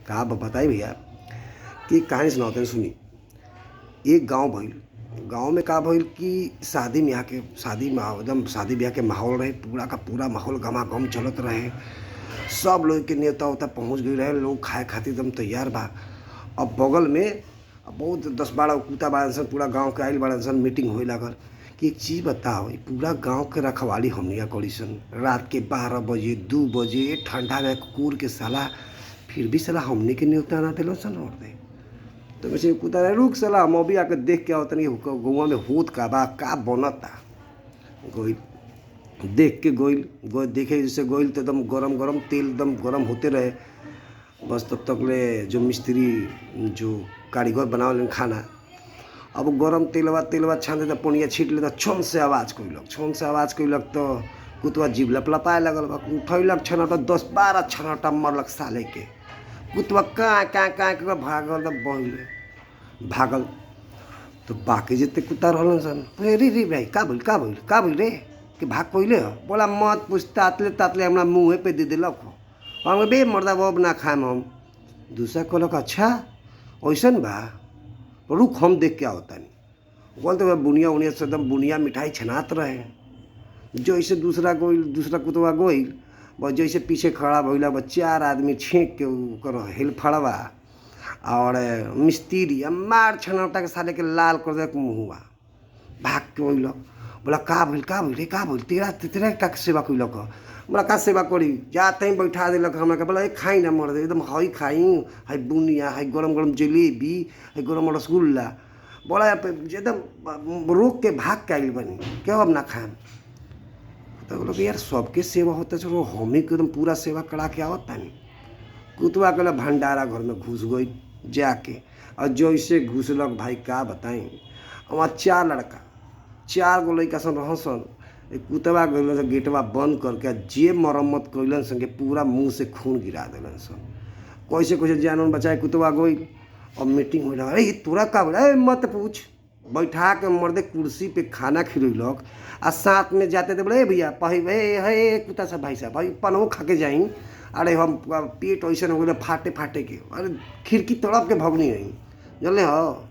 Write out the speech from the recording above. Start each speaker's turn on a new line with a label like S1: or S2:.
S1: का बताई भैया कि कहानी सुनाते हैं सुनी। एक गांव भइल। गांव में का भइल कि एकदम शादी ब्याह के माहौल रहे, पूरा का पूरा माहौल गमागम चलत रहे। सब लोग के नेता उता पहुँच गई रहे, लोग खाए खातिर एकदम तैयार बा। अब बगल में बहुत 10-12 कुत्ता बाड़न सन, पूरा गांव के आइल बाड़न सन, मीटिंग होए लागल कि एक चीज़ बताओ, पूरा गांव के रखवाली हमनिया करी सन। रात के 12 बजे 2 बजे ठंडा में कुकुर के साला, फिर भी साला हमने के न्योता ना दिलो सन और दे। तो वैसे कुत्ता रहे, रुक साला हम अभी आके देख के आवतनी गौवा में होत का बा, का बनता। गोइल देख के गोइल देखे जैसे गोइल तो एकदम गरम गरम तेल एकदम गरम होते रहे। बस तब तक ले जो मिस्त्री जो कारीगर बनावल खाना, अब गरम तेलवा छान देता, पनिया छीट लेता, छन से आवाज़ कइलक तो कुतवा जीभ लपलपाए लगल बा। उठैलक छनौटा 10-12 छनौटा मरलक साले के। कुतवा का के भागल तो भागल तो बाकी जितने कुत्ता रहलन सन, रे भाई का भइल रे कि भाग पहिले हो। बोला मत पूछ, तातले हमरा मुँहे पे दे दिलक हो। हम बे मर्दा अब ना खाएम हम। दूसरा कहलक अच्छा ऐसन बा, रुक हम देख के आवतानी। बोलते बुनिया उनिया से एकदम बुनिया मिठाई छनात रहे। जैसे दूसरा कुतवा गोइल, बस जैसे पीछे खड़ा भइला, बस 4 आदमी छेक के ओकर हेलफड़वा और मिस्त्री मार छनौटा के साले के लाल कर दे मुँहवा। भाग के ओइलक। बोला का भइल तेरा का सेवा कइलक। बोला का सेवा करी, जाते ही बैठा दिलक हमरा के। बोला खाई ना मर दे, एकदम हई खाई, हई बुनिया, हई गरम गरम जलेबी, हई गरम रसगुल्ला। बोला एकदम रोक के भाग के आइल बनी, क्यों अब ना खाएम। तो बोलो यार सबके सेवा होता, चलो हम ही एकदम पूरा सेवा करा के आवत तानी। कुतवा के भंडारा घर में घुस गई जाके, और जैसे घुसलक भाई का बताई, वहाँ 4 लड़का 4 गो लड़का सन रह सन। कुतवा गइल गेटवा बंद करके जे मरम्मत कैलन सन के पूरा मुँह से खून गिरा दिलन सन। कैसे जानवर बचाए कुतवा गइल। और मीटिंग हो रहा, अरे तोरा का बोला, मत पूछ। बैठा के मर्दे कुर्सी पे खाना खिलैलक, आ साथ में जाते थे बोले भैया हे कुत्ता साहब भाई साहब भाई पनवो खा के जाई। अरे हम पेट ऐसा हो गए फाटे के, अरे खिड़की तड़प के भगनी है, जानले हो।